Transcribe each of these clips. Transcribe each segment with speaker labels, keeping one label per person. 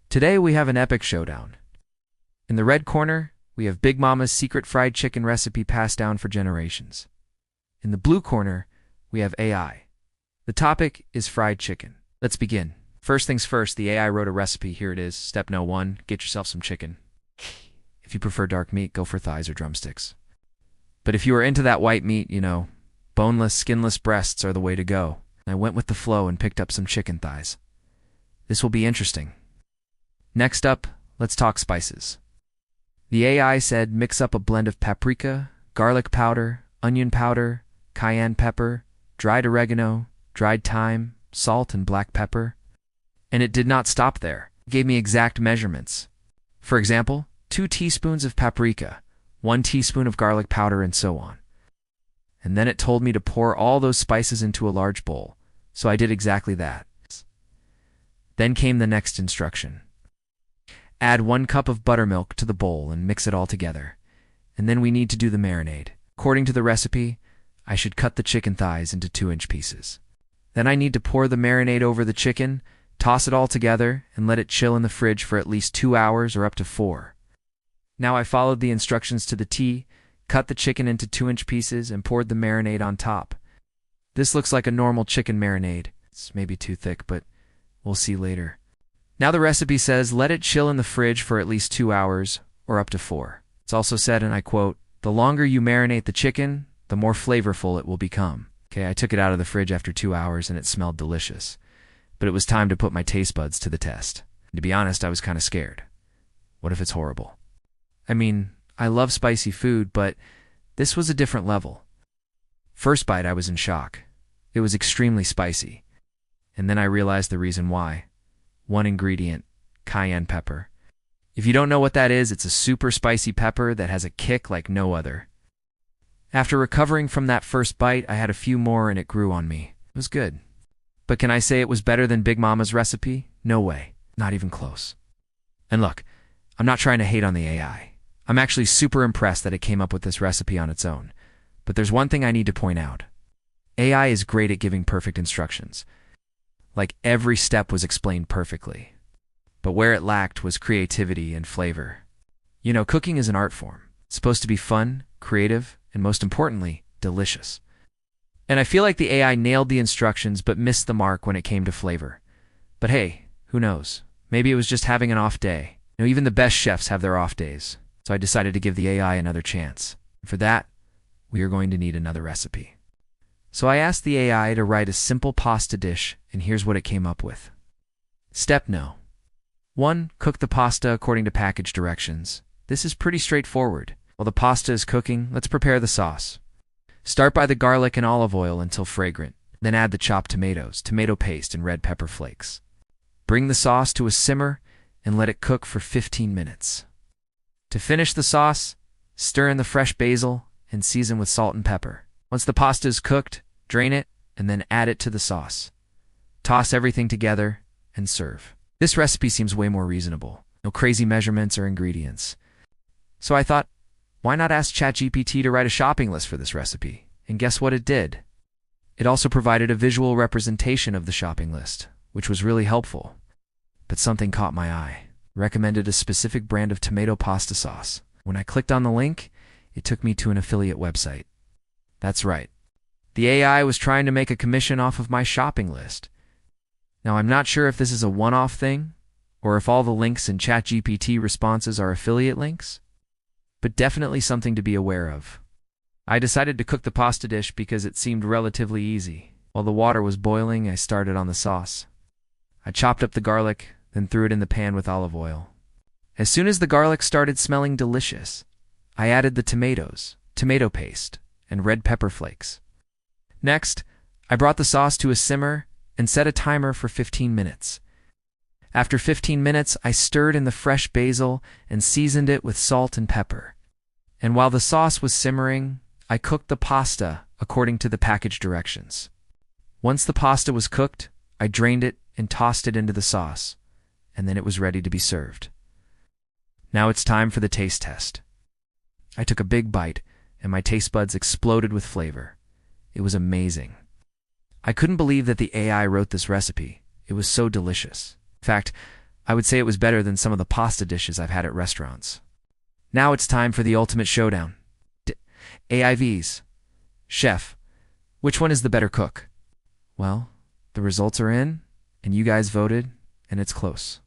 Speaker 1: Today we have an epic showdown. In the red corner, we have Big Mama's secret fried chicken recipe passed down for generations. In the blue corner, we have AI. The topic is fried chicken. Let's begin. First things first, the AI wrote a recipe. Here it is. Step no 1, get yourself some chicken. If you prefer dark meat, go for thighs or drumsticks. But if you are into that white meat, boneless, skinless breasts are the way to go. I went with the flow and picked up some chicken thighs. This will be interesting. Next up, let's talk spices. The AI said mix up a blend of paprika, garlic powder, onion powder, cayenne pepper, dried oregano, dried thyme, salt, and black pepper. And it did not stop there. It gave me exact measurements. For example, 2 teaspoons of paprika, 1 teaspoon of garlic powder, and so on. And then it told me to pour all those spices into a large bowl, so I did exactly that. Then came the next instruction. Add 1 cup of buttermilk to the bowl and mix it all together. And then we need to do the marinade. According to the recipe, I should cut the chicken thighs into 2-inch pieces. Then I need to pour the marinade over the chicken, toss it all together, and let it chill in the fridge for at least 2 hours or up to 4. Now I followed the instructions to the T, cut the chicken into 2-inch pieces, and poured the marinade on top. This looks like a normal chicken marinade. It's maybe too thick, but we'll see later. Now the recipe says let it chill in the fridge for at least 2 hours or up to 4. It's also said, and I quote, "The longer you marinate the chicken, the more flavorful it will become." Okay, I took it out of the fridge after 2 hours and it smelled delicious. But it was time to put my taste buds to the test. And to be honest, I was kind of scared. What if it's horrible? I mean, I love spicy food, but this was a different level. First bite, I was in shock. It was extremely spicy. And then I realized the reason why. 1 ingredient, cayenne pepper. If you don't know what that is, it's a super spicy pepper that has a kick like no other. After recovering from that first bite, I had a few more and it grew on me. It was good. But can I say it was better than Big Mama's recipe? No way. Not even close. And look, I'm not trying to hate on the AI. I'm actually super impressed that it came up with this recipe on its own. But there's one thing I need to point out. AI is great at giving perfect instructions. Like every step was explained perfectly. But where it lacked was creativity and flavor. Cooking is an art form. It's supposed to be fun, creative, and most importantly, delicious. And I feel like the AI nailed the instructions but missed the mark when it came to flavor. But hey, who knows? Maybe it was just having an off day. Even the best chefs have their off days. So I decided to give the AI another chance. For that, we are going to need another recipe. So I asked the AI to write a simple pasta dish, and here's what it came up with. Step no. 1. Cook the pasta according to package directions. This is pretty straightforward. While the pasta is cooking, let's prepare the sauce. Start by the garlic and olive oil until fragrant. Then add the chopped tomatoes, tomato paste, and red pepper flakes. Bring the sauce to a simmer and let it cook for 15 minutes. To finish the sauce, stir in the fresh basil and season with salt and pepper. Once the pasta is cooked, drain it and then add it to the sauce. Toss everything together and serve. This recipe seems way more reasonable. No crazy measurements or ingredients. So I thought, why not ask ChatGPT to write a shopping list for this recipe? And guess what it did? It also provided a visual representation of the shopping list, which was really helpful. But something caught my eye. It recommended a specific brand of tomato pasta sauce. When I clicked on the link, it took me to an affiliate website. That's right. The AI was trying to make a commission off of my shopping list. Now, I'm not sure if this is a one-off thing, or if all the links in ChatGPT responses are affiliate links, but definitely something to be aware of. I decided to cook the pasta dish because it seemed relatively easy. While the water was boiling, I started on the sauce. I chopped up the garlic, then threw it in the pan with olive oil. As soon as the garlic started smelling delicious, I added the tomatoes, tomato paste, and red pepper flakes. Next, I brought the sauce to a simmer and set a timer for 15 minutes. After 15 minutes, I stirred in the fresh basil and seasoned it with salt and pepper. And while the sauce was simmering, I cooked the pasta according to the package directions. Once the pasta was cooked, I drained it and tossed it into the sauce, and then it was ready to be served. Now it's time for the taste test. I took a big bite, and my taste buds exploded with flavor. It was amazing. I couldn't believe that the AI wrote this recipe. It was so delicious. In fact, I would say it was better than some of the pasta dishes I've had at restaurants. Now it's time for the ultimate showdown. AIVs. Chef, which one is the better cook? Well, the results are in, and you guys voted, and it's close.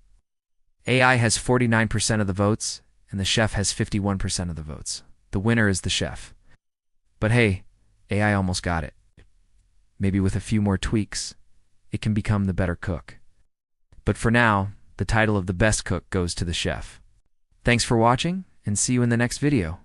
Speaker 1: AI has 49% of the votes, and the chef has 51% of the votes. The winner is the chef. But hey, AI almost got it. Maybe with a few more tweaks, it can become the better cook. But for now, the title of the best cook goes to the chef. Thanks for watching, and see you in the next video.